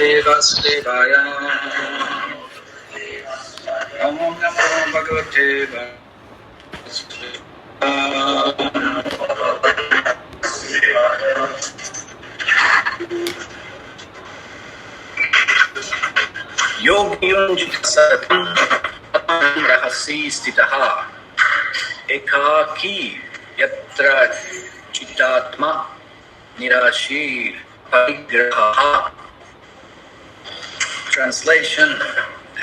Namaste Vasudevaya. Om Namo Bhagavate Vasudevaya. Yogi Yunjita Satam Rahasi Stitaha Ekaki Yatra Chitatma Nirashir Parigraha. Translation,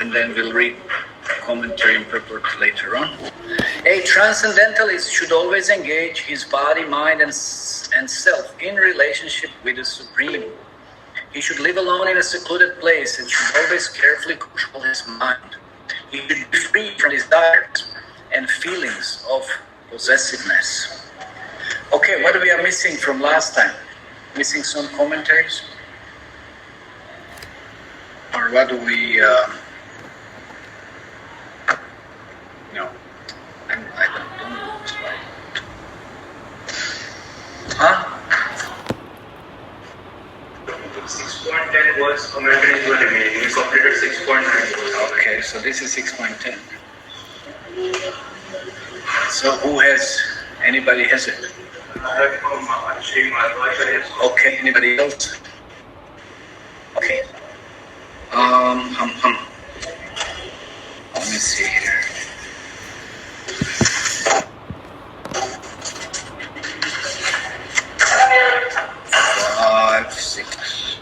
and then we'll read commentary and purport later on. A transcendentalist should always engage his body, mind, and self in relationship with the Supreme. He should live alone in a secluded place and should always carefully control his mind. He should be free from desires and feelings of possessiveness. Okay, what we are missing from last time? Missing some commentaries? Or what do we... No. I don't know. Huh? 6.10 was commentaries were remaining. We completed 6.9. Okay, so this is 6.10. So who has... Anybody has it? I have from Sri Madhva. Okay, anybody else? Okay. Let me see here. 5, 6.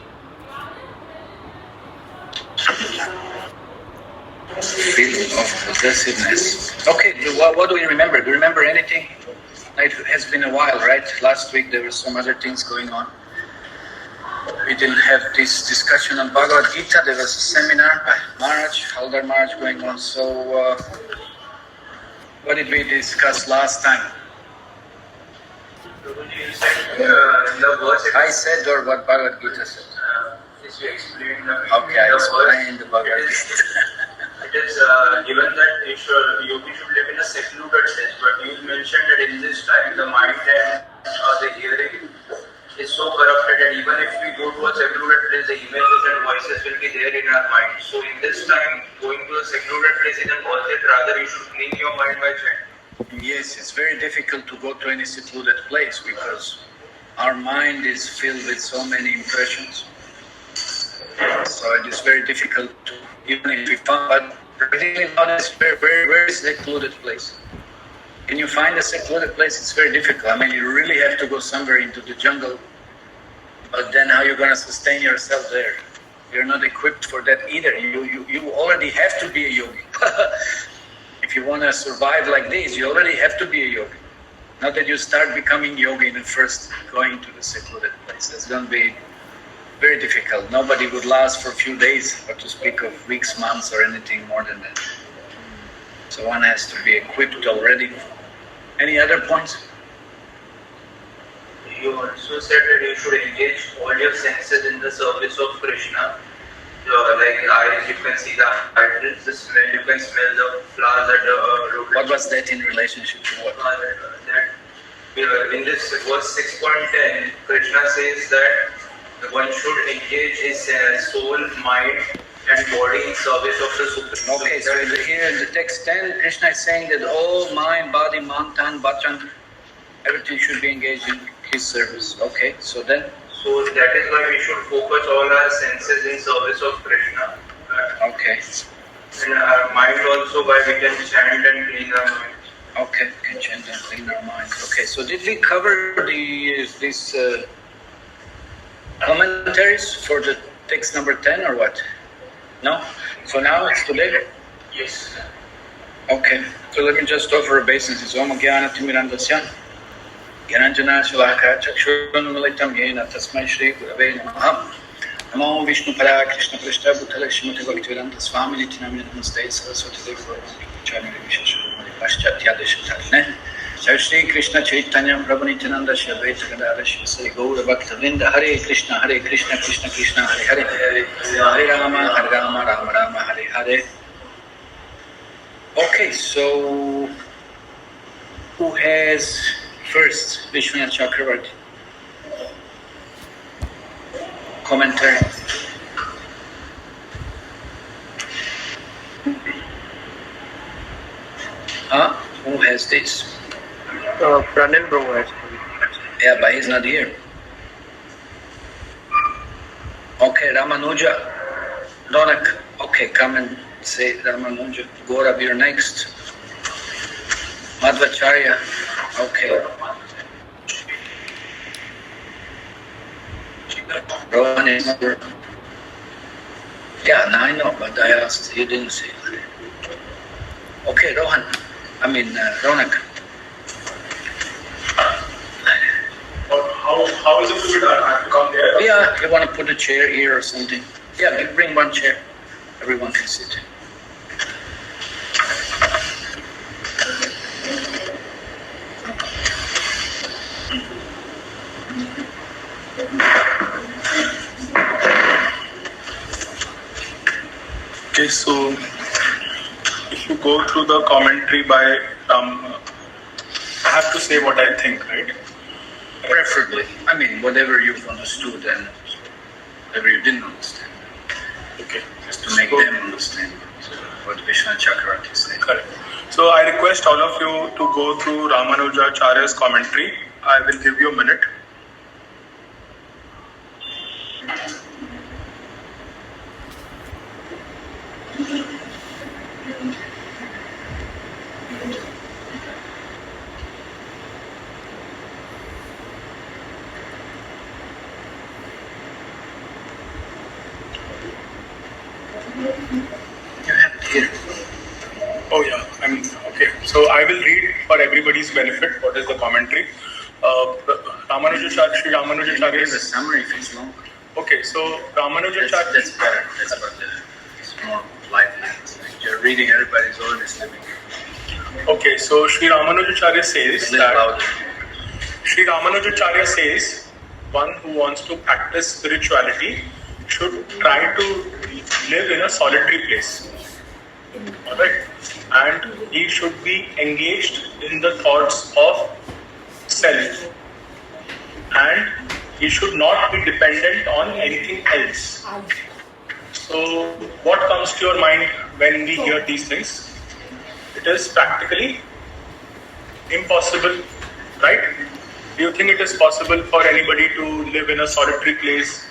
Feeling of possessiveness. Okay, what do we remember? Do you remember anything? It has been a while, right? Last week there were some other things going on. We didn't have this discussion on Bhagavad Gita. There was a seminar by Maharaj, Haldar Maharaj going on. So, what did we discuss last time? Prabhuji, you said the verse... I said, or what Bhagavad Gita said? Yes, you explained the... Okay, I explained the Bhagavad Gita. It is given that yogi should live in a secluded place, but you mentioned that in this time the mind and the hearing is so corrupted that even if we go to a secluded place, the images and voices will be there in our mind. So in this time, going to a secluded place isn't worth it, rather you should clean your mind by chanting. Yes, it's very difficult to go to any secluded place because our mind is filled with so many impressions. So it is very difficult to, even if we find, but really not a very secluded place. Can you find a secluded place? It's very difficult. I mean, you really have to go somewhere into the jungle, but then how are you going to sustain yourself there? You're not equipped for that either. You already have to be a yogi. If you want to survive like this, you already have to be a yogi. Not that you start becoming yogi and first going to the secluded place. That's going to be very difficult. Nobody would last for a few days, or to speak of weeks, months, or anything more than that. So one has to be equipped already. Any other points? You also said that you should engage all your senses in the service of Krishna. Like eyes, you can see the idols, the smell, you can smell the flowers that look. What was that in relationship to what? In this verse 6.10, Krishna says that one should engage his soul, mind and body in service of the Supreme. Okay, so here in the text 10, Krishna is saying that all mind, body, man, tan, bachan, everything should be engaged in his service. Okay, so then? So that is why we should focus all our senses in service of Krishna. Okay. And our mind also, why we can chant and clean our mind. Okay, we can chant and clean our minds. Okay, so did we cover these commentaries for the text number 10 or what? No? So now it's today? Yes. Okay, so let me just offer obeisances. Om Jnana Timirandasya Gyananjana Shalaka Chakshurunmilitam Yena Tasmai Shri Gurave Namaha Namo Vishnu Para Krishna Prishta Bhutale Shrimati Bhaktivedanta Swami Nityanamini Namaste Saraswati Devi Chami Visheshwari Paschatya Deshatarne Jai Shri Krishna Chaitanya Prabhu Nityananda Shri Advaita Gadadhara Shri Sri Gaura Bhaktavinda Hare Krishna Krishna Krishna Hare Hare Hare Rama Rama Rama Hare Hare. Okay, so who has first Vishwanath Chakravarti? Commentary. Huh? Who has this? Pranil Bro has. Yeah, but he's not here. Okay, Ramanuja. Ronak, okay, come and say Ramanuja. Gaurav, you're next. Madhvacharya, okay. Rohan is number. Yeah, now I know, but I asked, you didn't say. Okay, Rohan. Ronak. How is it to be done? I have to come there? Yeah, you want to put a chair here or something? Yeah, bring one chair. Everyone can sit. Okay, so if you go through the commentary by I have to say what I think, right? Preferably. Whatever you've understood and whatever you didn't understand. Okay. Just to make them understand what Vishnu Chakravarti said. Correct. So I request all of you to go through Ramanujacharya's commentary. I will give you a minute. You have it here. Oh yeah, okay. So I will read for everybody's benefit what is the commentary. Sri Ramanujacharya. Give a summary if it's long. Okay, so Ramanujacharya. That's better. That's better. It's more lively. You're reading, everybody's always living. Okay, so Sri Ramanujacharya says that louder. Sri Ramanujacharya says one who wants to practice spirituality should try to live in a solitary place. Alright? And he should be engaged in the thoughts of self. And he should not be dependent on anything else. So, what comes to your mind when we hear these things? It is practically impossible, right? Do you think it is possible for anybody to live in a solitary place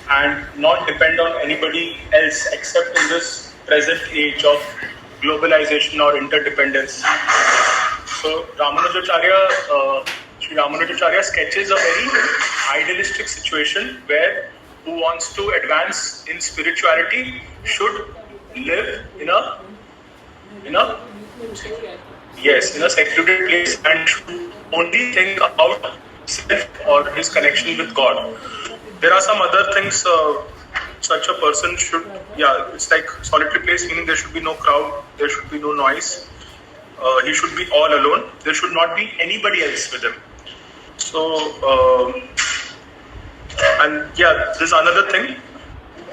and not depend on anybody else except in this present age of globalization or interdependence? So Sri Ramanujacharya sketches a very idealistic situation where who wants to advance in spirituality should live in a secluded place and should only think about self or his connection with God. There are some other things such a person should, it's like solitary place, meaning there should be no crowd, there should be no noise, he should be all alone, there should not be anybody else with him. So, there's another thing,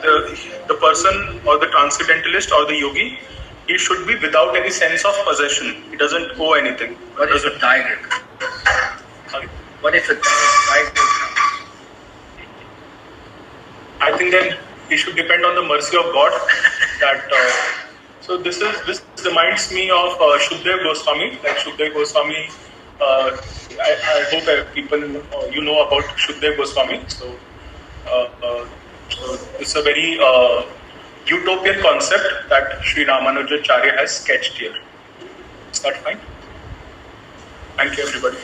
the person or the transcendentalist or the yogi, he should be without any sense of possession. He doesn't owe anything. What if a tiger comes? What if a tiger comes? I think then he should depend on the mercy of God. So this reminds me of Shukdev Goswami. Like Shukdev Goswami, I hope people you know about Shukdev Goswami. So it's a very utopian concept that Sri Ramanujacharya has sketched here. Is that fine? Thank you, everybody.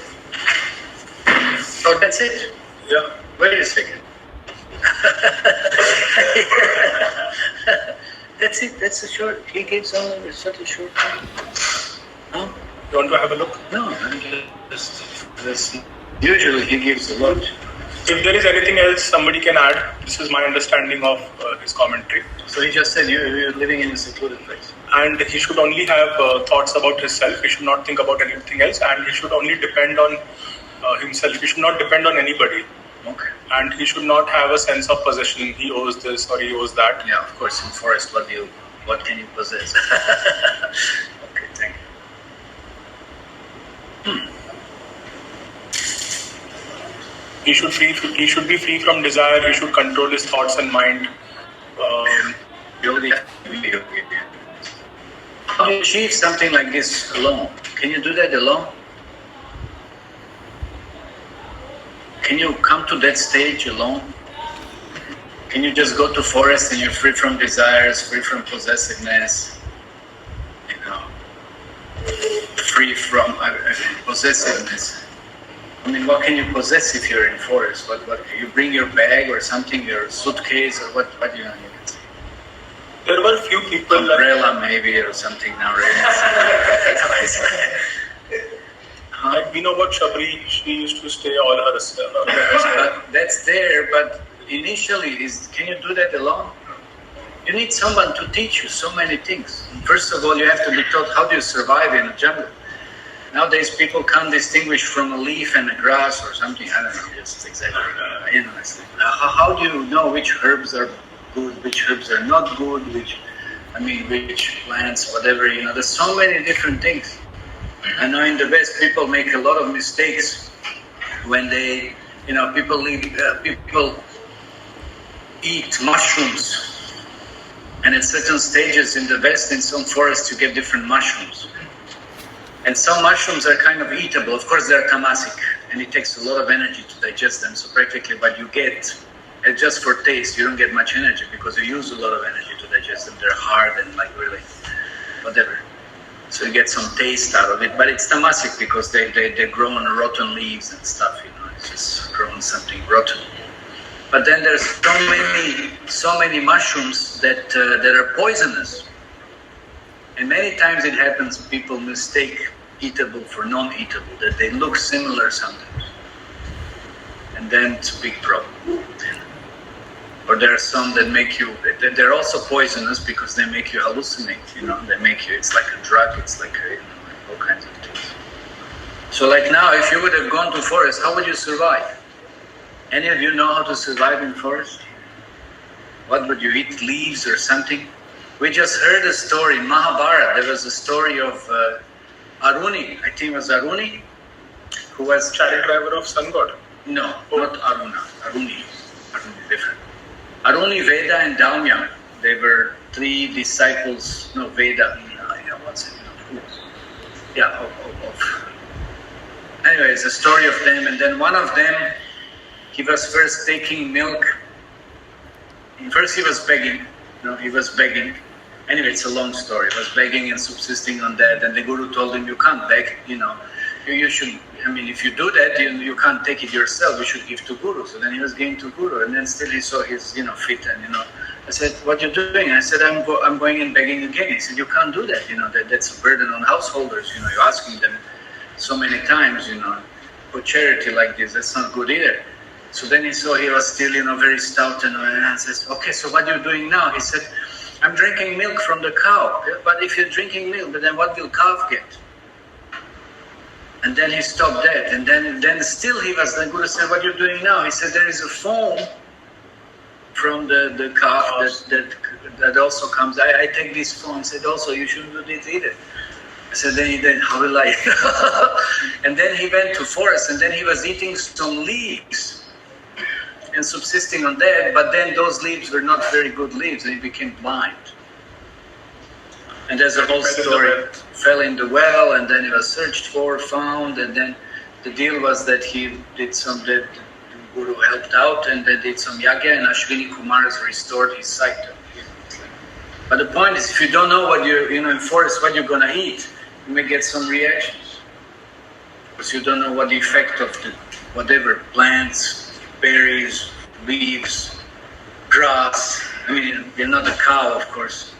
So that's it? Yeah. Wait a second. That's it. That's a short. He gives only such a short time. No? You want to have a look? No, I'm just usually he gives a lot. If there is anything else somebody can add, this is my understanding of his commentary. So he just said you're living in a secluded place. And he should only have thoughts about himself. He should not think about anything else. And he should only depend on himself. He should not depend on anybody. Okay. And he should not have a sense of possession. He owes this or he owes that. Yeah, of course. In forest, what can you possess? Okay, thank you. He should be free from desire. He should control his thoughts and mind. How do you achieve something like this alone? Can you do that alone? Can you come to that stage alone? Can you just go to forest and you're free from desires, free from possessiveness, free from possessiveness? I mean, what can you possess if you're in forest? What you bring your bag or something, your suitcase, or what you can say? There were few people umbrella maybe or something now, like we know about Shabri, she used to stay all her that's there, but initially, can you do that alone? You need someone to teach you so many things. First of all, you have to be taught how do you survive in a jungle. Nowadays, people can't distinguish from a leaf and a grass or something. I don't know, just exaggerating. How do you know which herbs are good, which herbs are not good, which plants, whatever, there's so many different things. I know in the West, people make a lot of mistakes when they, people eat mushrooms. And at certain stages in the West, in some forests, you get different mushrooms. And some mushrooms are kind of eatable. Of course, they're tamasic, and it takes a lot of energy to digest them. So practically what you get, just for taste, you don't get much energy because you use a lot of energy to digest them. They're hard and really, whatever. So you get some taste out of it. But it's tamasic because they grow on rotten leaves and stuff, It's just growing something rotten. But then there's so many mushrooms that are poisonous. And many times it happens, people mistake eatable for non-eatable, that they look similar sometimes. And then it's a big problem. Or there are some that they're also poisonous because they make you hallucinate, they make you, it's like a drug, it's like all kinds of things. So like now, if you would have gone to forest, how would you survive? Any of you know how to survive in forest? What would you eat, leaves or something? We just heard a story in Mahabharata. There was a story of Aruni, I think it was Aruni, who was chariot driver of sun god. No, not Aruna. Aruni different. Aruni, Veda, and Daumya. They were three disciples. No, Veda. What's it? Yeah. Anyway, it's a story of them, and then one of them, he was first taking milk. First, he was begging. He was begging. Anyway, it's a long story. He was begging and subsisting on that, and the guru told him, "You can't beg. You should. If you do that, you can't take it yourself. You should give to guru." So then he was giving to guru, and then still he saw his, feet, and I said, "What you doing?" I said, "I'm going and begging again." He said, "You can't do that. That's a burden on householders. You're asking them so many times. For charity like this, that's not good either." So then he saw he was still, very stout, and I said, "Okay, so what are you doing now?" He said, "I'm drinking milk from the cow." "But if you're drinking milk, but then what will calf get?" And then he stopped that, and then still the guru said, "What are you doing now?" He said, "There is a foam from the calf that also comes. I take this foam." He said, "Also, you shouldn't do this either." I said, then how will I? And then he went to forest, and then he was eating some leaves and subsisting on that, but then those leaves were not very good leaves, and he became blind. And there's a whole story. Fell in the well, and then he was searched for, found, and then the deal was that he did the guru helped out, and they did some yagya, and Ashwini Kumars restored his sight. But the point is, if you don't know what in forest, what you're gonna eat, you may get some reactions. Because you don't know what the effect of the whatever plants, berries, leaves, grass. You're not a cow, of course.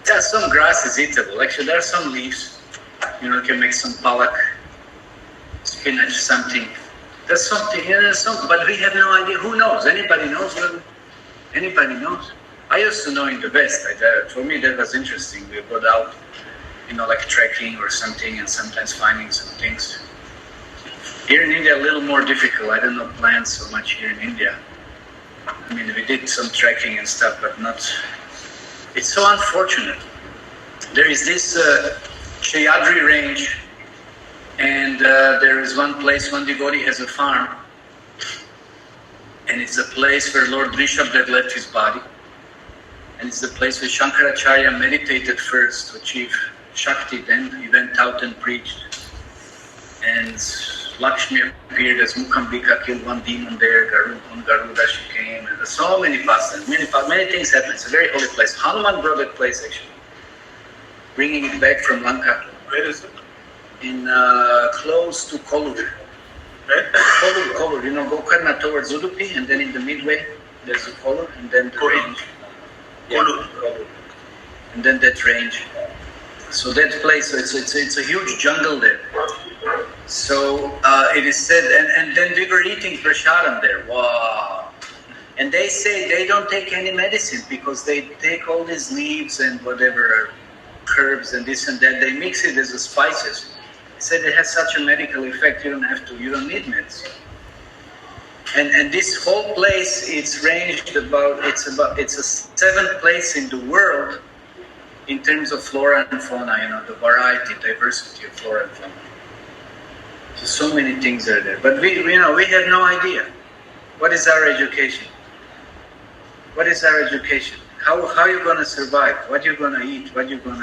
There are some grass is eatable. Actually, there are some leaves. You can make some palak, spinach, something. There's something. But we have no idea. Who knows? Anybody knows? Anybody knows? I used to know in the West. For me, that was interesting. We go out, like trekking or something, and sometimes finding some things. Here in India, a little more difficult. I don't know plants so much here in India. We did some trekking and stuff, but not. It's so unfortunate. There is this Shayadri range, and there is one place, one devotee has a farm, and it's a place where Lord Rishabdev left his body, and it's the place where Shankaracharya meditated first to achieve Shakti. Then he went out and preached. And Lakshmi appeared as Mukambika, killed one demon there. On Garuda she came. And so many pastimes, many things happened. It's a very holy place. Hanuman brought that place actually, bringing it back from Lanka. Where is it? In close to Kolur. Where? Kolur, Gokarna towards Udupi, and then in the midway there's the Kolur, and then the Kolur. range. Kolur. And then that range. So that place, so it's a huge jungle there. So it is said, and then we were eating prasadam there. Wow! And they say they don't take any medicine because they take all these leaves and whatever herbs and this and that. They mix it as a spices. They said it has such a medical effect. You don't need medicine. And this whole place, it's ranged it's a seventh place in the world in terms of flora and fauna, the variety, diversity of flora and fauna. So many things are there. But we have no idea. What is our education? What is our education? How are you going to survive? What you going to eat? What you do?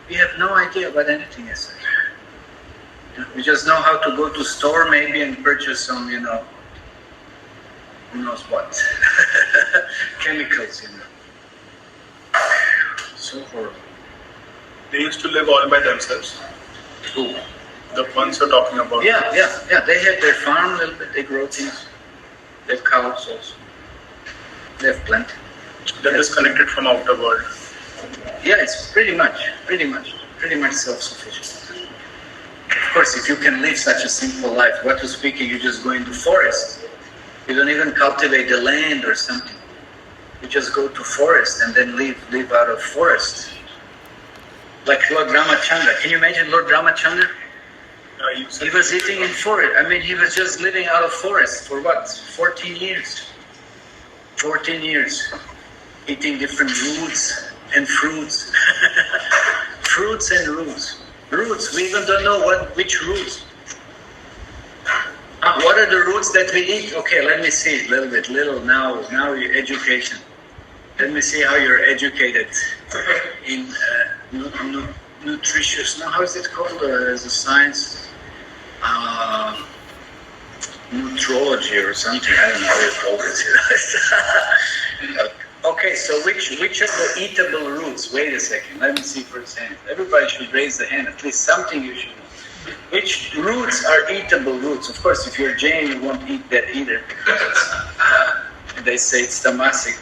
We have no idea about anything as such. We just know how to go to store maybe and purchase some, who knows what, chemicals, So horrible. They used to live all by themselves. Who? The ones you're talking about. Yeah. They have their farm a little bit. They grow things. They have cows also. They have plenty. They're disconnected from outer world. Yeah, it's pretty much self-sufficient. Of course, if you can live such a simple life, what to speaking, you just go into forest. You don't even cultivate the land or something. You just go to forest and then live out of forest. Like Lord Ramachandra. Can you imagine Lord Ramachandra? He was eating in forest. He was just living out of forest for what? 14 years. 14 years. Eating different roots and fruits. Fruits and roots. Roots, we even don't know which roots. What are the roots that we eat? Okay, let me see now education. Let me see how you're educated in nutritious, how is it called as a science? Nutrology or something, I don't know how you call it. Okay, so which are the eatable roots? Wait a second, let me see for a second. Everybody should raise the hand, at least something you should know. Which roots are eatable roots? Of course, if you're Jain, you won't eat that either because they say it's tamasic,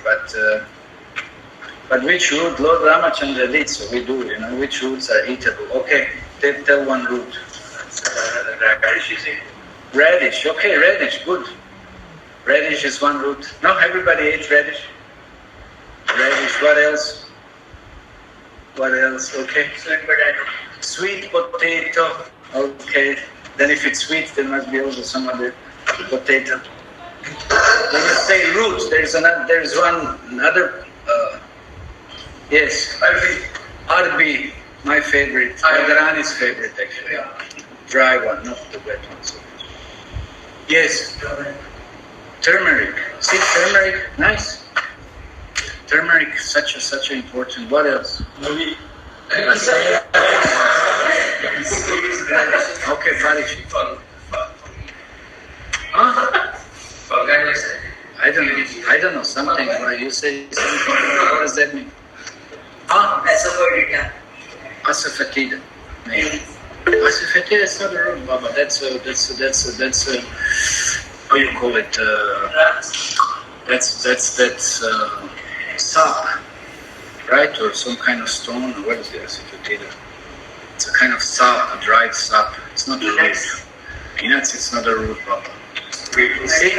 but which root? Lord Ramachandra did, so we do, which roots are eatable. Okay, tell one root. Radish, okay, radish, good. Radish is one root. No, everybody ate radish. Radish, what else? Okay. Sweet potato. Okay. Then if it's sweet, there must be also some other potato. When you say roots, there's another. Yes. Arbi, my favorite. Radharani's favorite actually. Dry one, not the wet one. So. Yes. Turmeric. See, turmeric, nice. Turmeric, such an important. What else? Okay, Parishi. Huh? I don't know something. You say something. What does that mean? Huh? Asafoetida. Asafoetida is not a root, Baba. That's how you call it? That's sap, right? Or some kind of stone. What is the asafoetida? It's a kind of sap, a dried sap. It's not a root. Peanuts, it's not a root, Baba. See?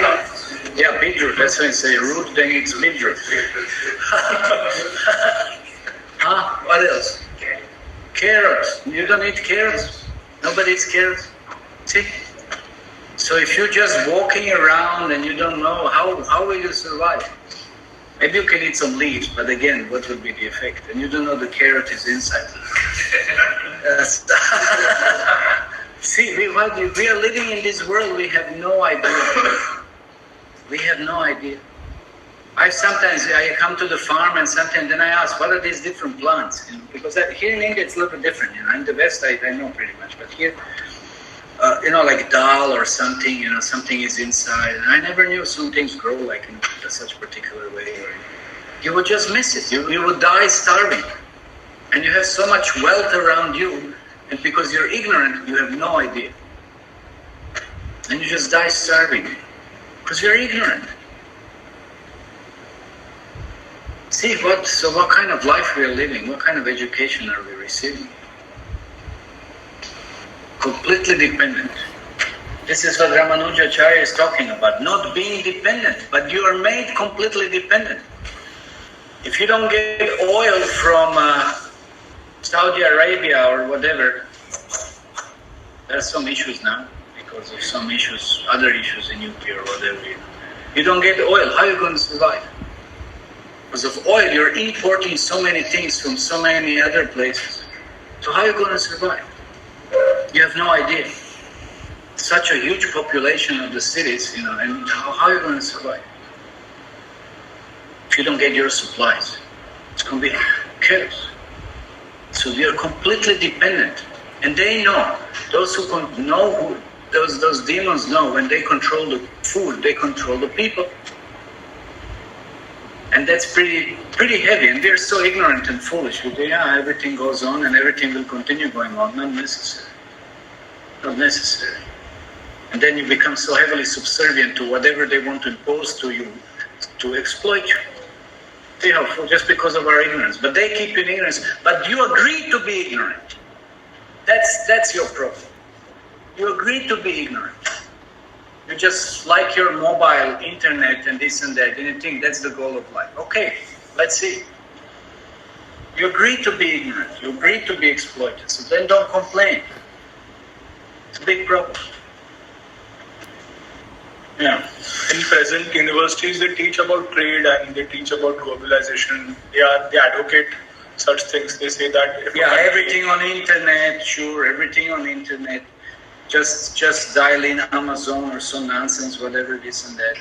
Yeah, beetroot. That's when you say root, then it's beetroot. Huh? What else? Carrots. You don't eat carrots? Nobody eats carrots? See? So if you're just walking around and you don't know, how will you survive? Maybe you can eat some leaves, but again, what will be the effect? And you don't know the carrot is inside. See, we are living in this world, we have no idea. We have no idea. I come to the farm and sometimes then I ask, what are these different plants? Because here in India it's a little bit different. In the West I know pretty much, but here, like dal or something, something is inside. And I never knew some things grow like in such particular way. You would just miss it. You would die starving. And you have so much wealth around you, and because you're ignorant, you have no idea. And you just die starving because you're ignorant. See what kind of life we are living, what kind of education are we receiving? Completely dependent. This is what Ramanujacharya is talking about, not being dependent, but you are made completely dependent. If you don't get oil from Saudi Arabia or whatever, there are some issues now because of some issues, other issues in UP or whatever. You don't get oil, how are you going to survive? Because of oil, you're importing so many things from so many other places. So how are you going to survive? You have no idea. Such a huge population of the cities, and how are you going to survive? If you don't get your supplies, it's going to be chaos. So we are completely dependent. And they know, those who know, those demons know when they control the food, they control the people. And that's pretty heavy, and they're so ignorant and foolish. Everything goes on and everything will continue going on. Not necessary. Not necessary. And then you become so heavily subservient to whatever they want to impose to you, to exploit you. Just because of our ignorance. But they keep you in ignorance. But you agreed to be ignorant. That's your problem. You agreed to be ignorant. You just like your mobile, internet, and this and that, and you think that's the goal of life. Okay, let's see. You agreed to be ignorant. You agreed to be exploited. So then don't complain. It's a big problem. Yeah. In present universities, they teach about trade and they teach about globalization. They advocate such things. They say that everything on internet, sure, everything on internet. Just dial in Amazon or some nonsense, whatever this and that.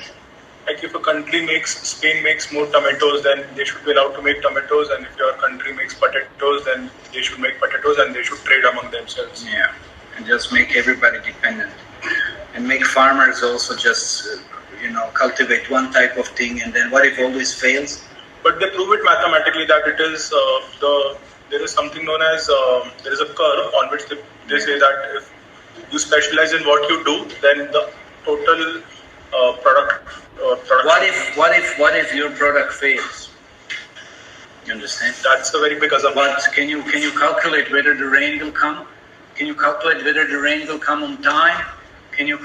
Like if Spain makes more tomatoes, then they should be allowed to make tomatoes, and if your country makes potatoes, then they should make potatoes and they should trade among themselves. Yeah, and just make everybody dependent. And make farmers also just, cultivate one type of thing, and then what if all this fails? But they prove it mathematically that it is there is something known as there is a curve on which they say that if you specialize in what you do, then the total product. What if your product fails? You understand? That's a very big assumption. But can you calculate whether the rain will come? Can you calculate whether the rain will come on time? Can you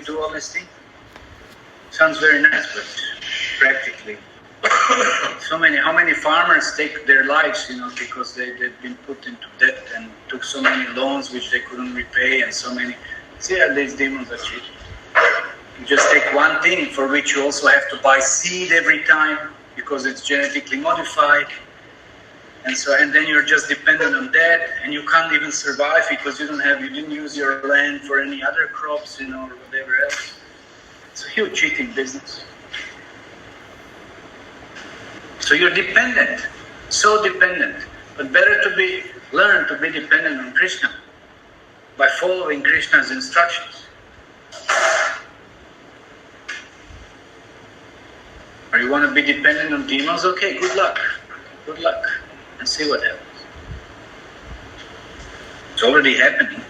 do all these things? Sounds very nice, but practically, how many farmers take their lives, because they've been put into debt and took so many loans which they couldn't repay, and so many. See how these demons are cheating. You just take one thing for which you also have to buy seed every time because it's genetically modified. And then you're just dependent on that, and you can't even survive because you didn't use your land for any other crops, or whatever else. It's a huge cheating business. So you're dependent, so dependent. But better to learn to be dependent on Krishna by following Krishna's instructions. Or you want to be dependent on demons? Okay, good luck. Good luck. And see what happens. It's already happening.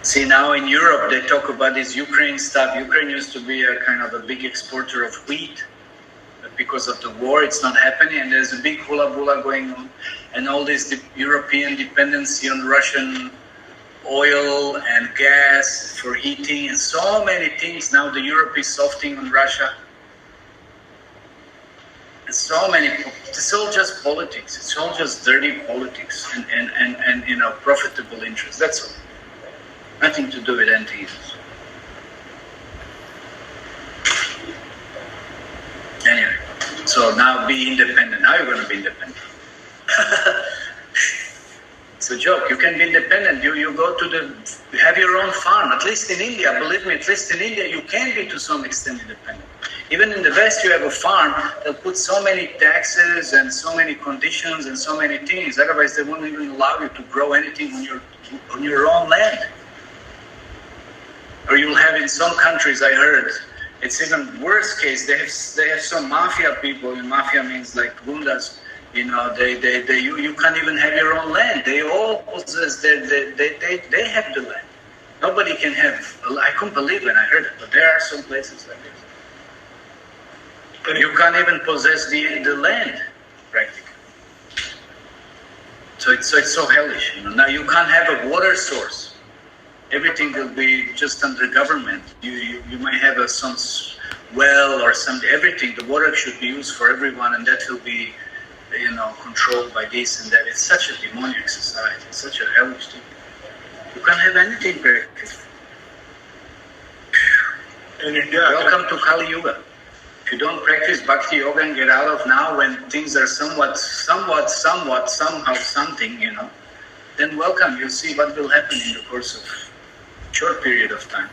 See, now in Europe they talk about this Ukraine stuff. Ukraine used to be a kind of a big exporter of wheat. But because of the war, it's not happening, and there's a big hula-bula going on. And all this European dependency on Russian oil and gas for heating and so many things. Now the Europe is softening on Russia. So many, it's all just politics. It's all just dirty politics and profitable interests. That's all. Nothing to do with anti-Jesus. Anyway, so now be independent. Now you're going to be independent. It's a joke. You can be independent. You go to have your own farm. At least in India, believe me, at least in India, you can be to some extent independent. Even in the West, you have a farm, they'll put so many taxes and so many conditions and so many things. Otherwise, they won't even allow you to grow anything on your own land. Or you'll have in some countries, I heard, it's even worse case. They have some mafia people, and mafia means like gundas. You can't even have your own land. They all possess they have the land. Nobody can have. I couldn't believe when I heard it, but there are some places like this. You can't even possess the land, practically. So it's so hellish. Now you can't have a water source. Everything will be just under government. You might have some well or some everything. The water should be used for everyone, and that will be controlled by this and that. It's such a demoniac society. It's such a hellish thing. You can't have anything practically. In India, welcome to Kali Yuga. If you don't practice Bhakti Yoga and get out of now when things are somehow, something, then welcome. You'll see what will happen in the course of a short period of time.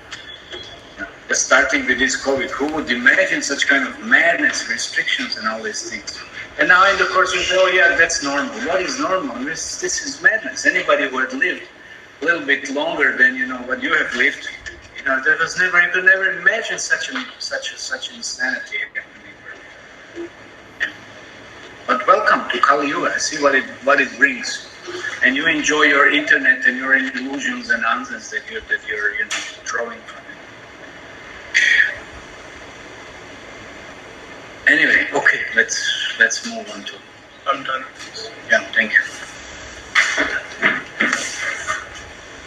Starting with this COVID, who would imagine such kind of madness, restrictions and all these things? And now in the course we say, oh yeah, that's normal. What is normal? This is madness. Anybody who had lived a little bit longer than what you have lived, there was never, you could never imagine such insanity happening. But welcome to Kali Yuga. See what it brings, and you enjoy your internet and your illusions and nonsense that you're drawing from it. Anyway, okay, let's move on to. I'm done. Yeah, thank you.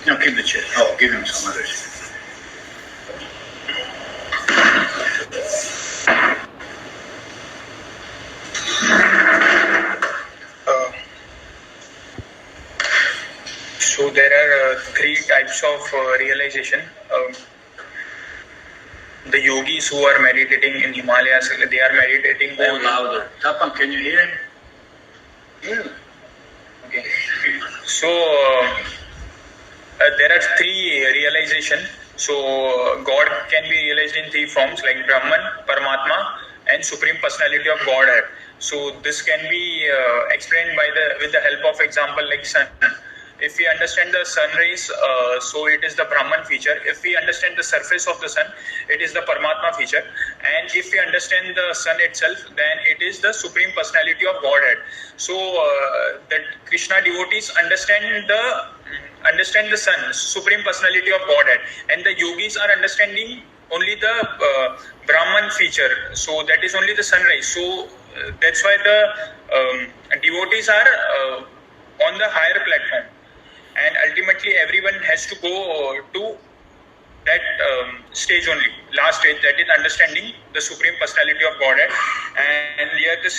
No, keep the chair. Oh, give him some others. So there are three types of realization. The yogis who are meditating in Himalayas, they are meditating on... louder. Tapan, can you hear him? Yeah. Okay. So there are three realization. So God can be realized in three forms, like Brahman, Paramatma, and Supreme Personality of Godhead. So this can be explained with the help of example like sun. If we understand the sun rays, so it is the Brahman feature. If we understand the surface of the sun, it is the Paramatma feature. And if we understand the sun itself, then it is the Supreme Personality of Godhead. So that Krishna devotees understand the sun, Supreme Personality of Godhead. And the yogis are understanding only the Brahman feature. So that is only the sun rays. So that's why the devotees are on the higher platform. And ultimately everyone has to go to that stage only, last stage, that is understanding the Supreme Personality of Godhead. And here the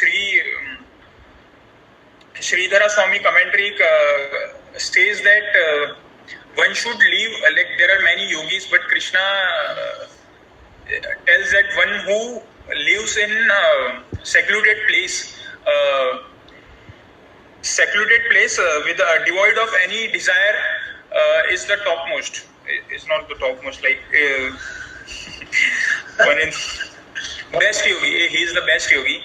Sridhara Swami commentary says that one should leave, like there are many yogis, but Krishna tells that one who lives in secluded place with devoid of any desire is the topmost. It's not the topmost, like one in best yogi. He is the best yogi.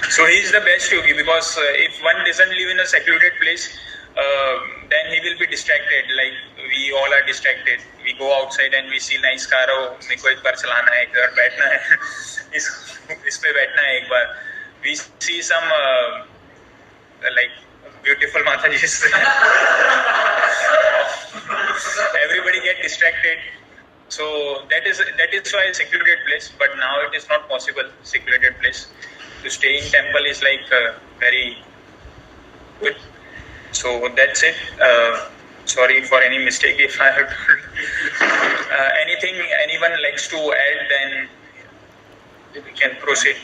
So he is the best yogi because if one doesn't live in a secluded place, then he will be distracted. Like we all are distracted. We go outside and we see nice car. Oh, मेरे को एक बार चलाना है, एक बार बैठना है, इस पे बैठना है एक बार. We see some like beautiful Matajis. Everybody get distracted. So that is why secluded place. But now it is not possible. Secluded place to stay in temple is like very good. So that's it. Sorry for any mistake if I have anything anyone likes to add, then we can proceed.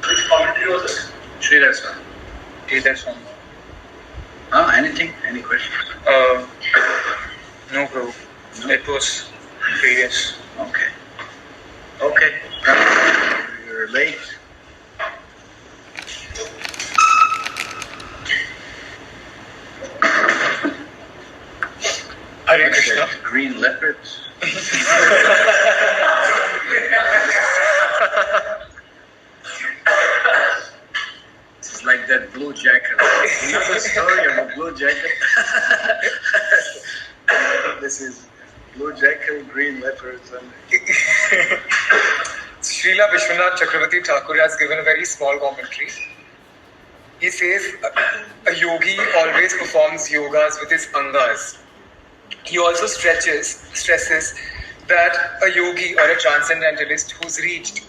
Which commentary was it? Sridhar Swami. Anything? Any questions? No, Prabhu. No? It was previous. Okay. You're late. Hare Krishna. Green leopards. It's like that blue jacket. You know the story of the blue jacket? This is blue jacket, green leopards, and Srila Vishwanath Chakravarti Thakur has given a very small commentary. He says a yogi always performs yogas with his angas. He also stresses that a yogi or a transcendentalist who's reached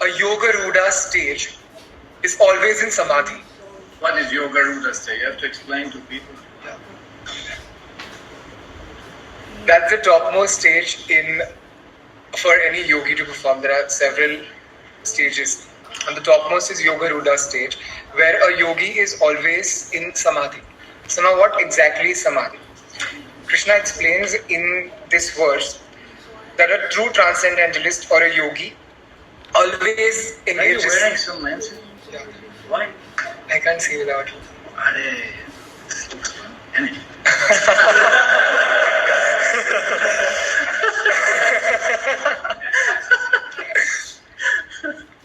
a yoga ruda stage is always in samadhi. what is yoga ruda stage? You have to explain to people. That's the topmost stage for any yogi to perform. There are several stages. And the topmost is Yoga Ruda stage, where a yogi is always in samadhi. So now what exactly is samadhi? Krishna explains in this verse that a true transcendentalist or a yogi always Are you engages... wearing some lenses? Yeah. Why? I can't see without you. This looks fun. Anyway.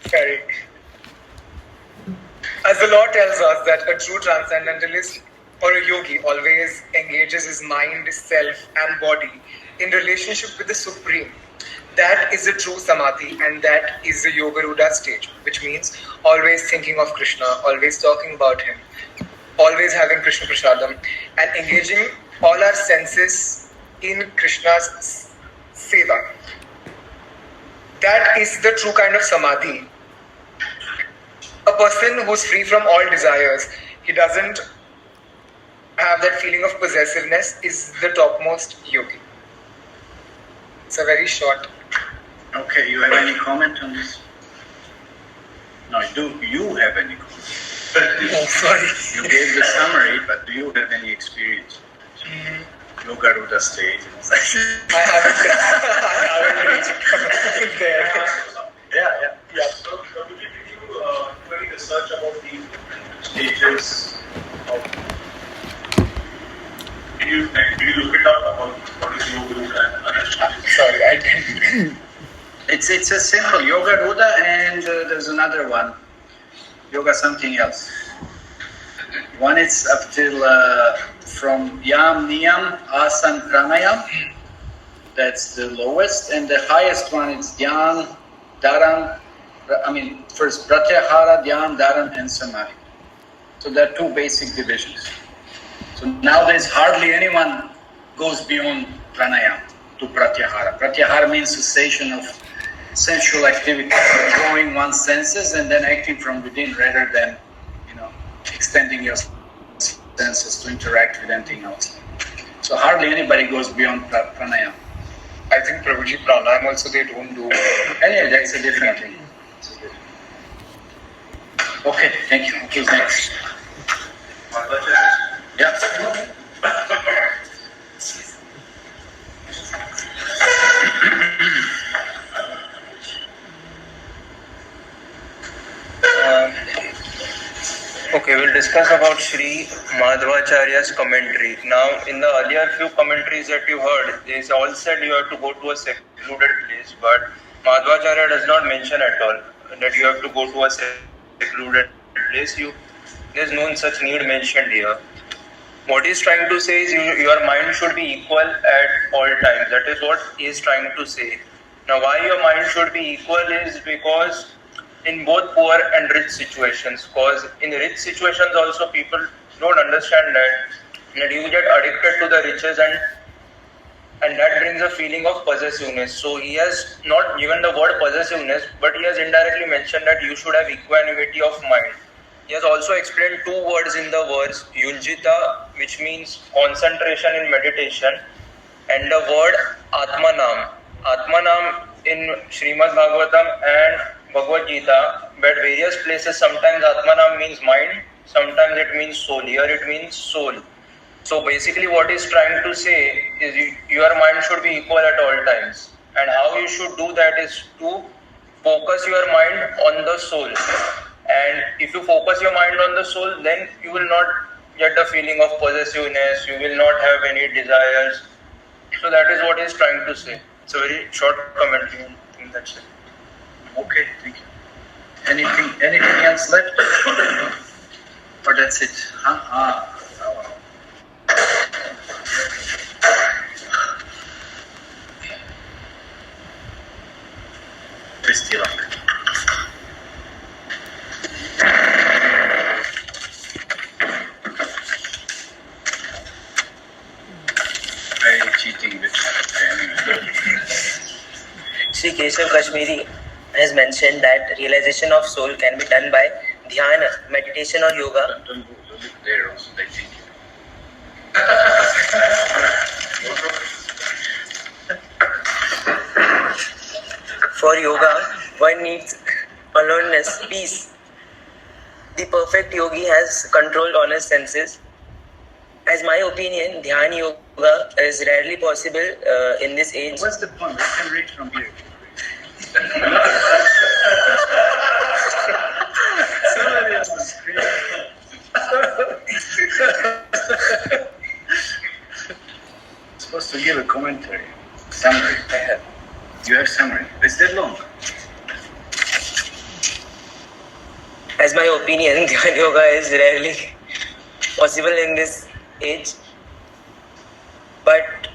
Very. As the Lord tells us that a true transcendentalist or a yogi always engages his mind, self and body in relationship with the Supreme. That is a true samadhi, and that is the Yoga Ruda stage, which means always thinking of Krishna, always talking about him, always having Krishna Prasadam, and engaging all our senses in Krishna's seva. That is the true kind of samadhi. A person who's free from all desires, he doesn't have that feeling of possessiveness, is the topmost yogi. It's a very short. Okay, you have any comment on this? No, do you have any comment? Oh, sorry. You gave the summary, but do you have any experience? Yoga Ruda stage. I haven't reached there. Yeah. So, Prabhuji, did you do any research about the stages of? Did you look it up about what is Yoga Ruda and other stages? Sorry, I didn't. It's a simple Yoga Ruda, and there's another one. Yoga something else. One is up till from Yam, Niyam, Asan, Pranayam. That's the lowest, and the highest one is Dhyan, Dharan. First Pratyahara, Dhyan, Dharan, and Samadhi. So there are two basic divisions. So nowadays hardly anyone goes beyond Pranayam to Pratyahara. Pratyahara means cessation of sensual activity, withdrawing one's senses and then acting from within rather than, extending your senses to interact with anything else. So hardly anybody goes beyond pranayama. I think Prabhuji pranayam also they don't do. Anyway, that's a different thing. Okay, thank you. Who's next? Yeah. Okay, we'll discuss about Sri Madhvacharya's commentary. Now, in the earlier few commentaries that you heard, they all said you have to go to a secluded place, but Madhvacharya does not mention at all that you have to go to a secluded place. There's no such need mentioned here. What he's trying to say is your mind should be equal at all times. That is what he is trying to say. Now, why your mind should be equal is because in both poor and rich situations, because in rich situations also people don't understand that you get addicted to the riches and that brings a feeling of possessiveness. So he has not given the word possessiveness, but he has indirectly mentioned that you should have equanimity of mind. He has also explained two words in the verse, yunjita, which means concentration in meditation, and the word atmanam. Atmanam in Srimad Bhagavatam and Bhagavad Gita, but various places sometimes Atmanam means mind, sometimes it means soul. Here it means soul. So basically what he's trying to say is your mind should be equal at all times. And how you should do that is to focus your mind on the soul. And if you focus your mind on the soul, then you will not get the feeling of possessiveness, you will not have any desires, So that is what he is trying to say. It's a very short commentary in that sense. Okay, thank you. Anything else left? Or that's it? Huh? Very cheating with Sri Keshav Kashmiri has mentioned that realization of soul can be done by dhyana, meditation or yoga. Don't look there also, they think. For yoga, one needs aloneness, peace. The perfect yogi has control on his senses. As my opinion, dhyana yoga is rarely possible in this age. What's the point? We can read from here. Somebody else is supposed to give a commentary, summary. I have. You have summary. Is that long? As my opinion, dhyana yoga is rarely possible in this age. But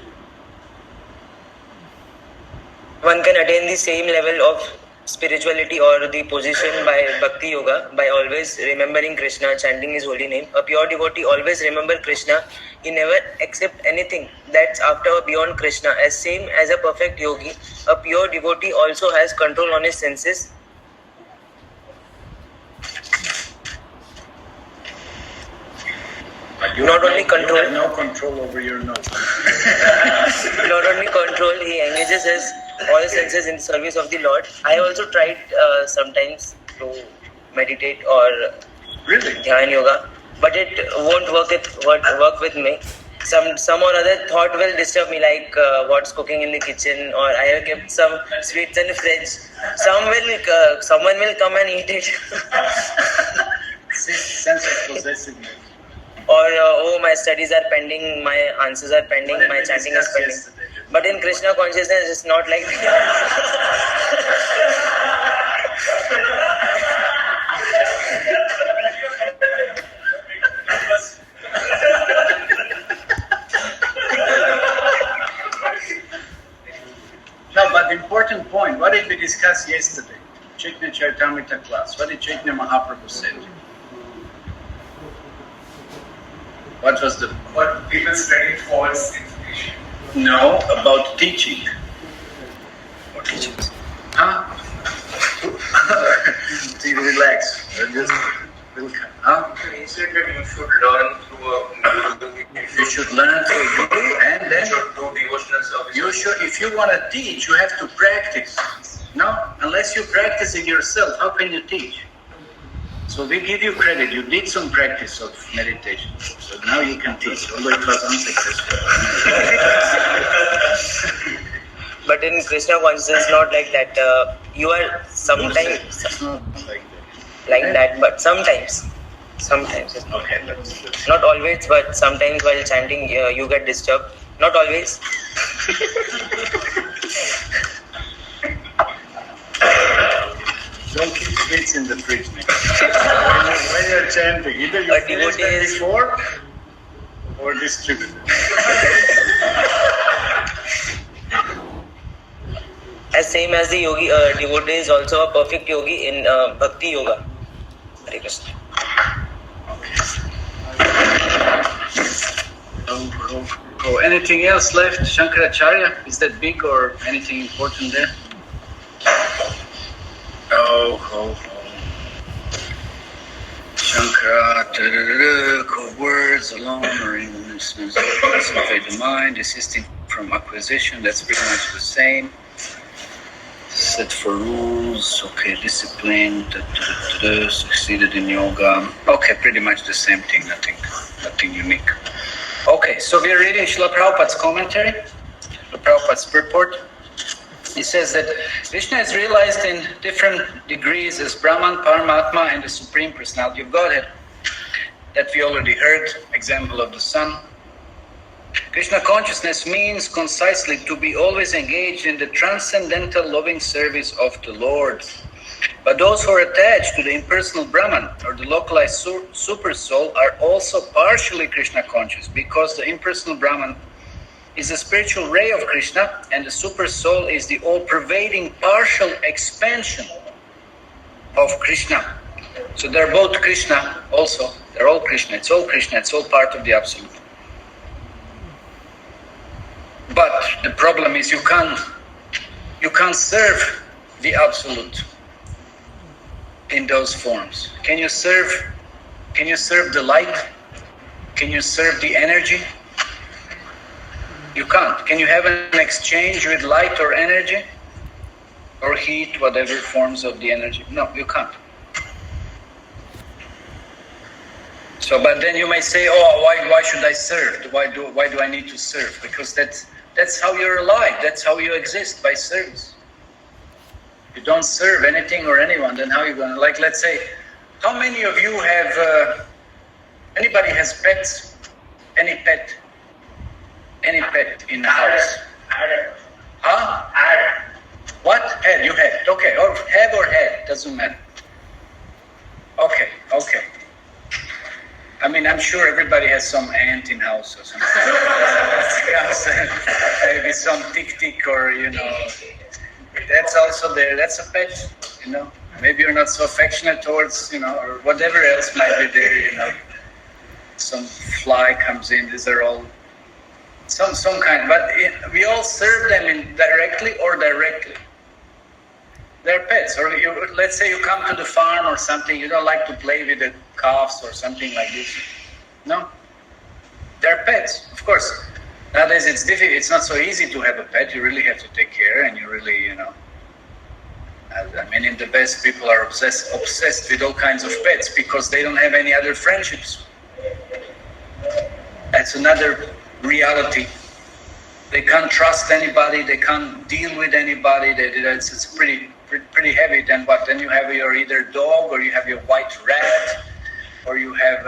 one can attain the same level of spirituality or the position by bhakti yoga by always remembering Krishna, chanting his holy name. A pure devotee always remember Krishna. He never accept anything that's after or beyond Krishna. As same as a perfect yogi, a pure devotee also has control on his senses. Not only control, You have no control over your nose. not only control, he engages his all senses in the service of the Lord. I also tried sometimes to meditate or Really? dhyana yoga, but it won't work with me. Some or other thought will disturb me, like what's cooking in the kitchen, or I have kept some sweets in the fridge. Someone will come and eat it. Sense of possessiveness. Or oh, my studies are pending, my answers are pending, my chanting is pending. But in Krishna consciousness, it's not like that. No, but important point. What did we discuss yesterday? Chaitanya Charitamrita class. What did Chaitanya Mahaprabhu say? What was the... What people study false information. No, about teaching. What teachings? Huh? Relax. Just huh? He said that you should learn through a guru. You should learn through a guru, and then You should do devotional service. you should, if you want to teach, you have to practice. No? Unless you practice it yourself, how can you teach? So we give you credit. You did some practice of meditation. So now you can teach, although it was unsuccessful. But in Krishna consciousness, not like that. You are sometimes It's not like that, but sometimes. It's not. Okay, that's Not always, but sometimes while chanting, you get disturbed. Not always. Don't keep sweets in the fridge next when you're chanting. Either you A finish devotee them is- before or distribute them. As same as the yogi, devotee is also a perfect yogi in bhakti yoga. Hare Krishna. Oh, anything else left? Shankaracharya? Is that big or anything important there? Oh. Shankara, words alone or in concentrate the mind, desisting from acquisition, that's pretty much the same. Set for rules, okay, discipline, succeeded in yoga. Okay, pretty much the same thing, nothing unique. Okay, so we're reading Srila Prabhupada's commentary, Srila Prabhupada's purport. He says that Krishna is realized in different degrees as Brahman, Paramatma, and the Supreme Personality of Godhead. That we already heard, example of the sun. Krishna consciousness means concisely to be always engaged in the transcendental loving service of the Lord. But those who are attached to the impersonal Brahman or the localized super soul are also partially Krishna conscious, because the impersonal Brahman is a spiritual ray of Krishna and the super soul is the all-pervading partial expansion of Krishna. So they're both Krishna also. They're all Krishna. It's all Krishna. It's all part of the Absolute. But the problem is you can't serve the Absolute in those forms. Can you serve the light? Can you serve the energy? You can't. Can you have an exchange with light or energy? Or heat, whatever forms of the energy? No, you can't. So, but then you may say, oh, why should I serve? Why do I need to serve? Because that's how you're alive. That's how you exist, by service. If you don't serve anything or anyone, then how are you going to, like, let's say, how many of you have, anybody has pets? Any pet in the house? Huh? What? Had, you had. Okay, or have or had, doesn't matter. Okay. I mean, I'm sure everybody has some ant in house or something. Maybe some tick or, that's also there. That's a pet, Maybe you're not so affectionate towards, or whatever else might be there, Some fly comes in. These are all some kind. But we all serve them indirectly or directly. They're pets. Or let's say you come to the farm or something. You don't like to play with the calves or something like this. No. They're pets, of course. Nowadays it's difficult. It's not so easy to have a pet. You really have to take care, and you really, I mean, in the best, people are obsessed with all kinds of pets because they don't have any other friendships. That's another reality. They can't trust anybody. They can't deal with anybody. It's pretty heavy. Then what? Then you have your either dog, or you have your white rat, or you have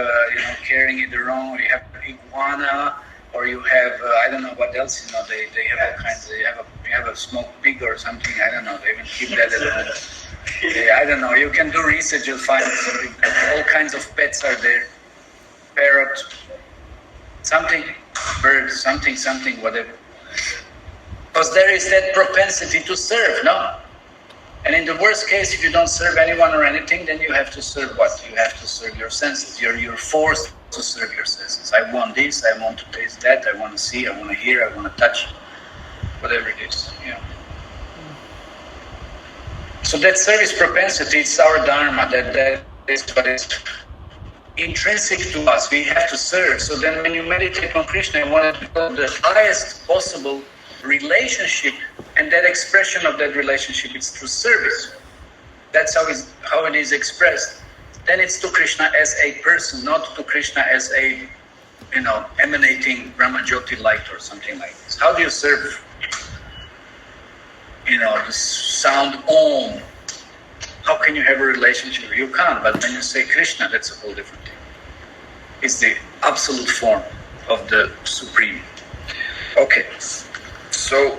carrying it around, or you have iguana, or you have I don't know what else. They have all kinds. You have a smoked pig or something. I don't know. They even keep that at home. I don't know. You can do research. You'll find something. All kinds of pets are there. Parrot, something, bird, something, whatever. Because there is that propensity to serve, no? And in the worst case, if you don't serve anyone or anything, then you have to serve what? You have to serve your senses. You're forced to serve your senses. I want this, I want to taste that, I want to see, I want to hear, I want to touch, whatever it is. So that service propensity, it's our dharma, that is what is intrinsic to us. We have to serve. So then when you meditate on Krishna, you want to build the highest possible relationship, and that expression of that relationship is through service. That's how it is expressed. Then it's to Krishna as a person, not to Krishna as a emanating Brahmajyoti light or something like this. How do you serve the sound Om? How can you have a relationship? You can't. But when you say Krishna, that's a whole different thing. It's the absolute form of the Supreme. Okay. So,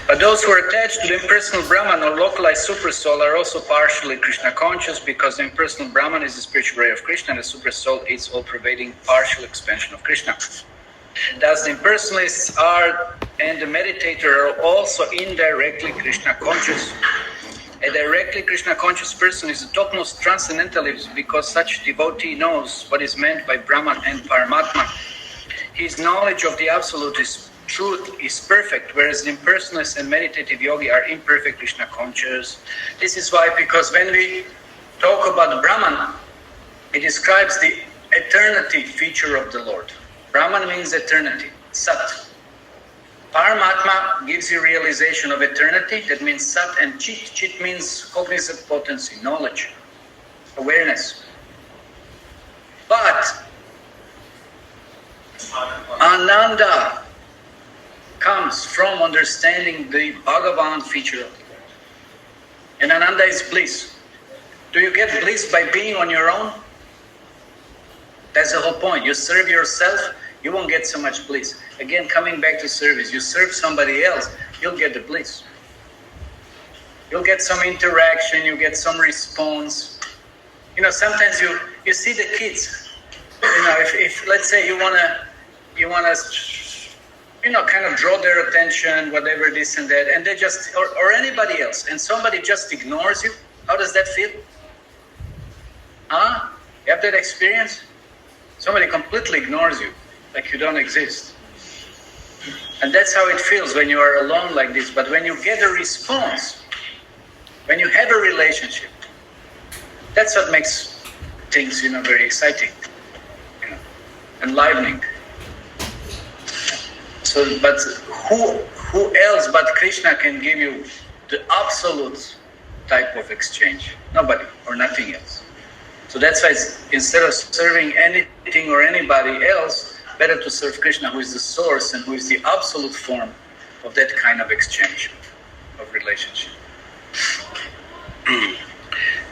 but those who are attached to the impersonal Brahman or localized super soul are also partially Krishna conscious, because the impersonal Brahman is the spiritual ray of Krishna, and the super soul is all-pervading partial expansion of Krishna. Thus, the impersonalists are and the meditator are also indirectly Krishna conscious. A directly Krishna conscious person is the topmost transcendentalist, because such devotee knows what is meant by Brahman and Paramatma. His knowledge of the Absolute truth is perfect, whereas the impersonalist and meditative yogi are imperfect Krishna conscious. This is why, because when we talk about Brahman, it describes the eternity feature of the Lord. Brahman means eternity, Sat. Paramatma gives you realization of eternity, that means Sat, and Chit. Chit means cognizant potency, knowledge, awareness. But Ananda comes from understanding the Bhagavan feature of the Lord. And Ananda is bliss. Do you get bliss by being on your own? That's the whole point. You serve yourself, you won't get so much bliss. Again, coming back to service, you serve somebody else, you'll get the bliss. You'll get some interaction, you get some response. Sometimes you see the kids. If let's say you wanna kind of draw their attention, whatever, this and that, and they just, or anybody else, and somebody just ignores you, how does that feel? Huh? You have that experience? Somebody completely ignores you, like you don't exist. And that's how it feels when you are alone like this. But when you get a response, when you have a relationship, that's what makes things, very exciting, enlivening. So, but who else but Krishna can give you the absolute type of exchange? Nobody or nothing else. So that's why instead of serving anything or anybody else, better to serve Krishna, who is the source and who is the absolute form of that kind of exchange, of relationship.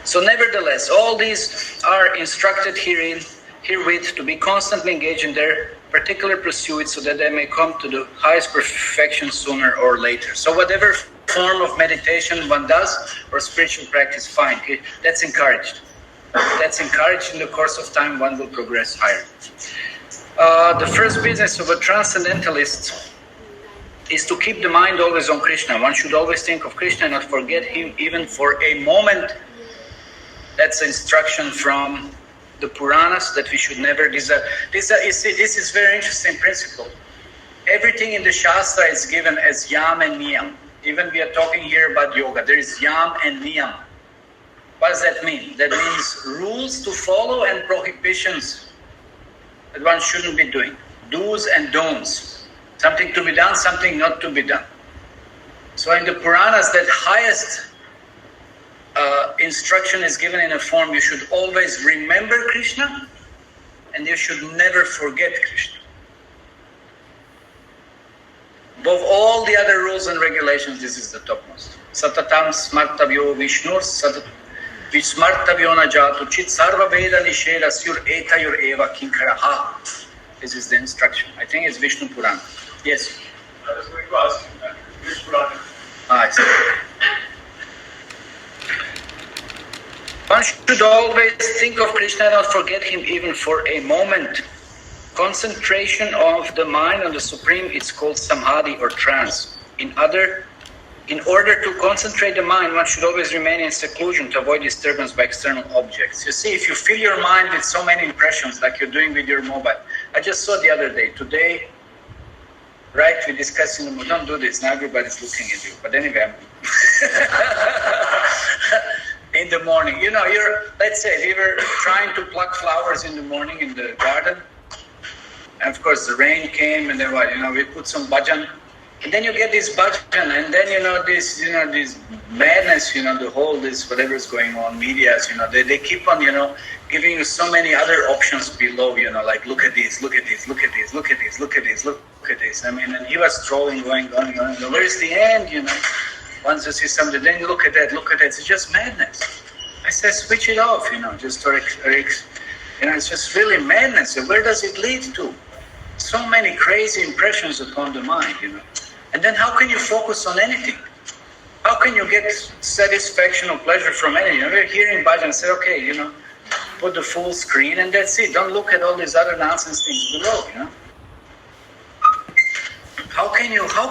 So nevertheless, all these are instructed herewith to be constantly engaged in their particular pursuits so that they may come to the highest perfection sooner or later. So whatever form of meditation one does or spiritual practice, fine. That's encouraged. That's encouraged. In the course of time, one will progress higher. The first business of a transcendentalist is to keep the mind always on Krishna. One should always think of Krishna and not forget him even for a moment. That's instruction from the Puranas that we should never desire. This is very interesting principle. Everything in the Shastra is given as yam and niyam. Even we are talking here about yoga. There is yam and niyam. What does that mean? That means rules to follow and prohibitions that one shouldn't be doing. Do's and don'ts. Something to be done, something not to be done. So in the Puranas, that highest instruction is given in a form: you should always remember Krishna and you should never forget Krishna. Above all the other rules and regulations, this is the topmost. Satatam smartavyo vishnur vismartavyo najatu chit sarva veda nisheda syur etayur eva kinkaraha. This is the instruction. I think it's Vishnu Purana. Yes? I was going to ask you that. Which Purana? I see. One should always think of Krishna and not forget him even for a moment. Concentration of the mind on the Supreme is called samadhi or trance. In order to concentrate the mind, one should always remain in seclusion to avoid disturbance by external objects. You see, if you fill your mind with so many impressions like you're doing with your mobile. I just saw the other day, today, right, we discussed in the mobile, don't do this, now everybody's looking at you. But anyway, in the morning, let's say we were trying to pluck flowers in the morning in the garden. And of course the rain came and then we put some bhajan. And then you get this bhajan and then this madness, the whole this whatever is going on, medias, they keep on, giving you so many other options below, like look at this, look at this, look at this, look at this, look at this, look at this. I mean, and he was strolling, going, where is the end, Once you see something, then you look at that, it's just madness. I said, switch it off, just it's just really madness. And where does it lead to? So many crazy impressions upon the mind, And then how can you focus on anything? How can you get satisfaction or pleasure from anything? We're hearing bhajan and say, okay, put the full screen and that's it. Don't look at all these other nonsense things below, How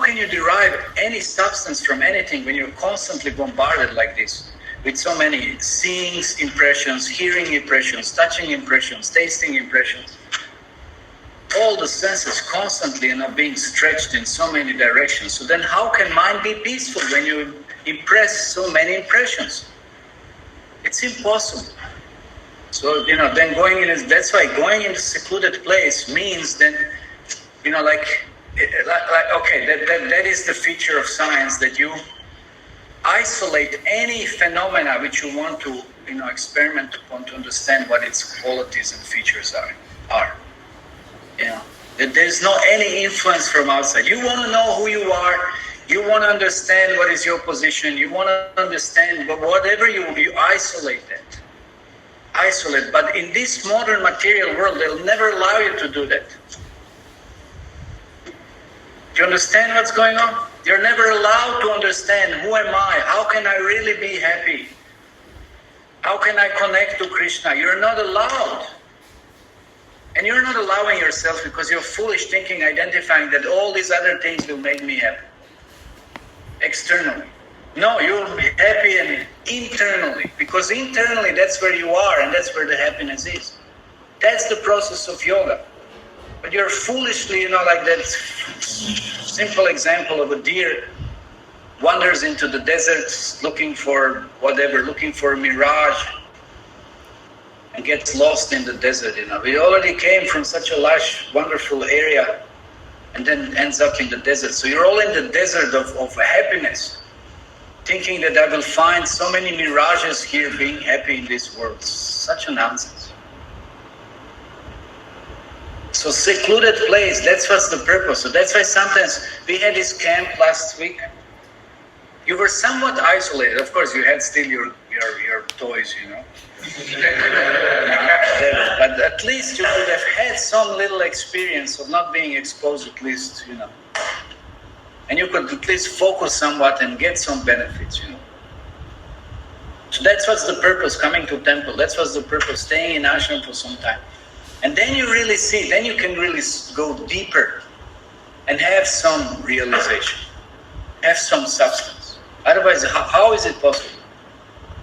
can you derive any substance from anything when you're constantly bombarded like this with so many seeing impressions, hearing impressions, touching impressions, tasting impressions? All the senses constantly being stretched in so many directions. So then how can mind be peaceful when you impress so many impressions? It's impossible. So, then that's why going into secluded place means then, that is the feature of science, that you isolate any phenomena which you want to, experiment upon to understand what its qualities and features are. That there's no any influence from outside. You want to know who you are. You want to understand what is your position. You want to understand, but whatever you isolate that. isolate. But in this modern material world, they'll never allow you to do that. Do you understand what's going on? You're never allowed to understand, who am I? How can I really be happy? How can I connect to Krishna? You're not allowed. And you're not allowing yourself because you're foolish thinking, identifying that all these other things will make me happy. Externally. No, you'll be happy and internally. Because internally, that's where you are and that's where the happiness is. That's the process of yoga. But you're foolishly, like that simple example of a deer wanders into the desert looking for whatever, looking for a mirage, and gets lost in the desert. We already came from such a lush, wonderful area and then ends up in the desert. So you're all in the desert of happiness, thinking that I will find so many mirages here being happy in this world. Such a nonsense. So secluded place, that's what's the purpose. So that's why sometimes we had this camp last week. You were somewhat isolated. Of course, you had still your toys, But at least you could have had some little experience of not being exposed, at least, And you could at least focus somewhat and get some benefits, So that's what's the purpose, coming to temple. That's what's the purpose, staying in ashram for some time. And then you really see, then you can really go deeper and have some realization, have some substance. Otherwise, how is it possible?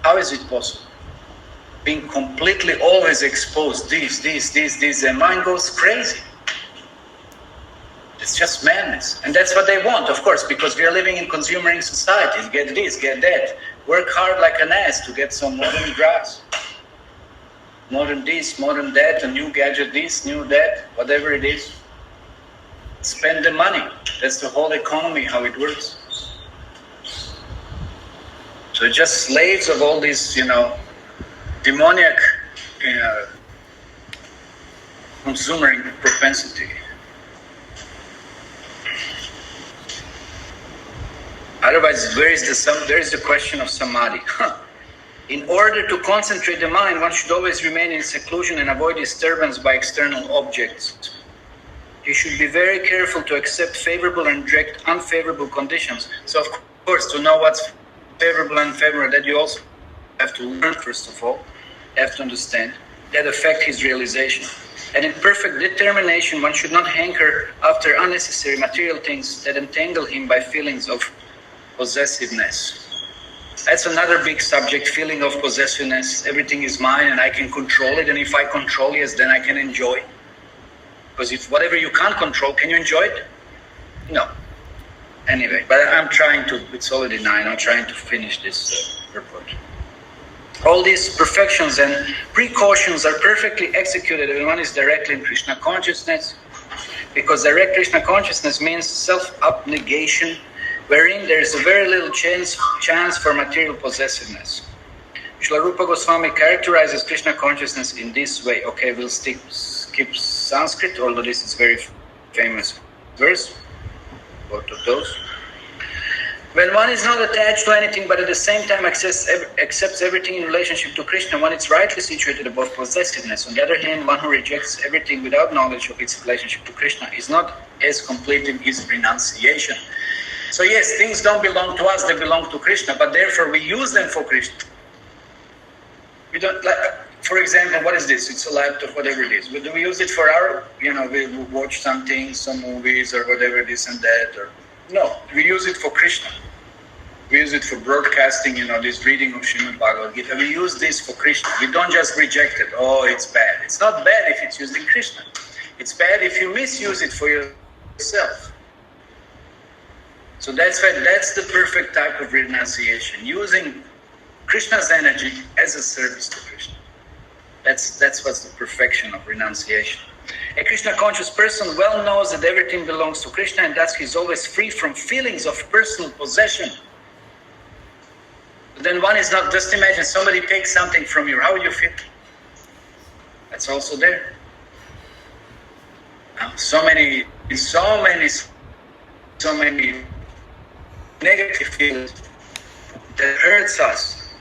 How is it possible? Being completely always exposed, this, and mind goes crazy. It's just madness. And that's what they want, of course, because we are living in consumering society. Get this, get that. Work hard like an ass to get some modern grass. Modern this, modern that, a new gadget this, new that, whatever it is. Spend the money. That's the whole economy, how it works. So just slaves of all this, demoniac consuming propensity. Otherwise, there is the question of samadhi. In order to concentrate the mind, one should always remain in seclusion and avoid disturbance by external objects. You should be very careful to accept favorable and reject unfavorable conditions. So, of course, to know what's favorable and unfavorable, that you also have to learn, first of all, have to understand, that affect his realization. And in perfect determination, one should not hanker after unnecessary material things that entangle him by feelings of possessiveness. That's another big subject, feeling of possessiveness. Everything is mine and I can control it. And if I control it, then I can enjoy. Because if whatever you can't control, can you enjoy it? No. Anyway, but it's already 9, I'm trying to finish this report. All these perfections and precautions are perfectly executed when one is directly in Krishna consciousness. Because direct Krishna consciousness means self-abnegation, wherein there is a very little chance for material possessiveness. Srila Rupa Goswami characterizes Krishna consciousness in this way. Okay, we'll skip Sanskrit, although this is very famous verse, both of those. When one is not attached to anything, but at the same time accepts everything in relationship to Krishna, one is rightly situated above possessiveness. On the other hand, one who rejects everything without knowledge of its relationship to Krishna is not as complete in his renunciation. So yes, things don't belong to us, they belong to Krishna, but therefore we use them for Krishna. We don't, for example, what is this? It's a laptop, whatever it is. Do we use it for we watch some things, some movies or whatever, this and that, or no, we use it for Krishna. We use it for broadcasting, this reading of Srimad Bhagavad Gita. We use this for Krishna. We don't just reject it. Oh, it's bad. It's not bad if it's used in Krishna. It's bad if you misuse it for yourself. So that's the perfect type of renunciation, using Krishna's energy as a service to Krishna. That's what's the perfection of renunciation. A Krishna conscious person well knows that everything belongs to Krishna, and thus he's always free from feelings of personal possession. But then one is not, just imagine somebody takes something from you, how would you feel? That's also there. So many negative feelings that hurts us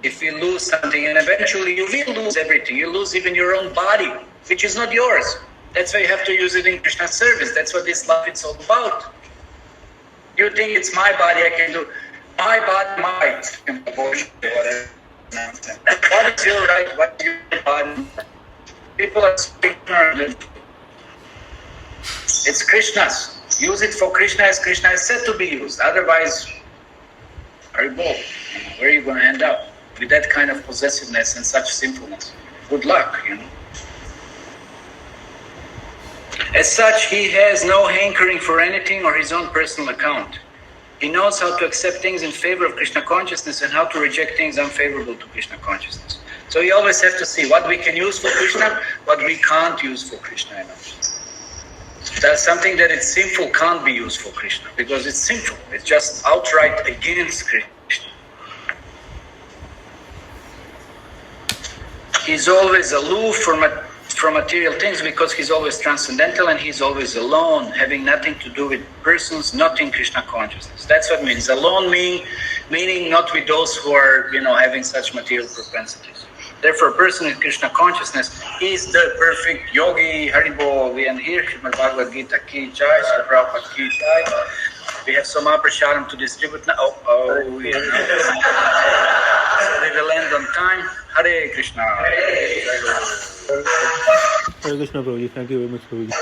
if we lose something, and eventually you will lose everything. You lose even your own body, which is not yours. That's why you have to use it in Krishna's service. That's what this life is all about. You think it's my body, I can do my body, my abortion, whatever. What is your right? What is your body? People are ignorant. It's Krishna's. Use it for Krishna as Krishna is said to be used. Otherwise, where are you going to end up with that kind of possessiveness and such sinfulness? Good luck, As such, he has no hankering for anything or his own personal account. He knows how to accept things in favor of Krishna consciousness and how to reject things unfavorable to Krishna consciousness. So you always have to see what we can use for Krishna, what we can't use for Krishna. That's something that it's sinful can't be used for Krishna because it's sinful. It's just outright against Krishna. He's always aloof from material things because he's always transcendental and he's always alone, having nothing to do with persons, not in Krishna consciousness. That's what it means. Alone meaning not with those who are, having such material propensities. Therefore, a person in Krishna consciousness is the perfect yogi, Haribol. And here, Srimad Bhagavad Gita ki jai, Srila Prabhupada ki jai. We have some prasadam to distribute now. So we will end on time. Hare Krishna. Hare Krishna, Prabhuji. Thank you very much, Prabhuji.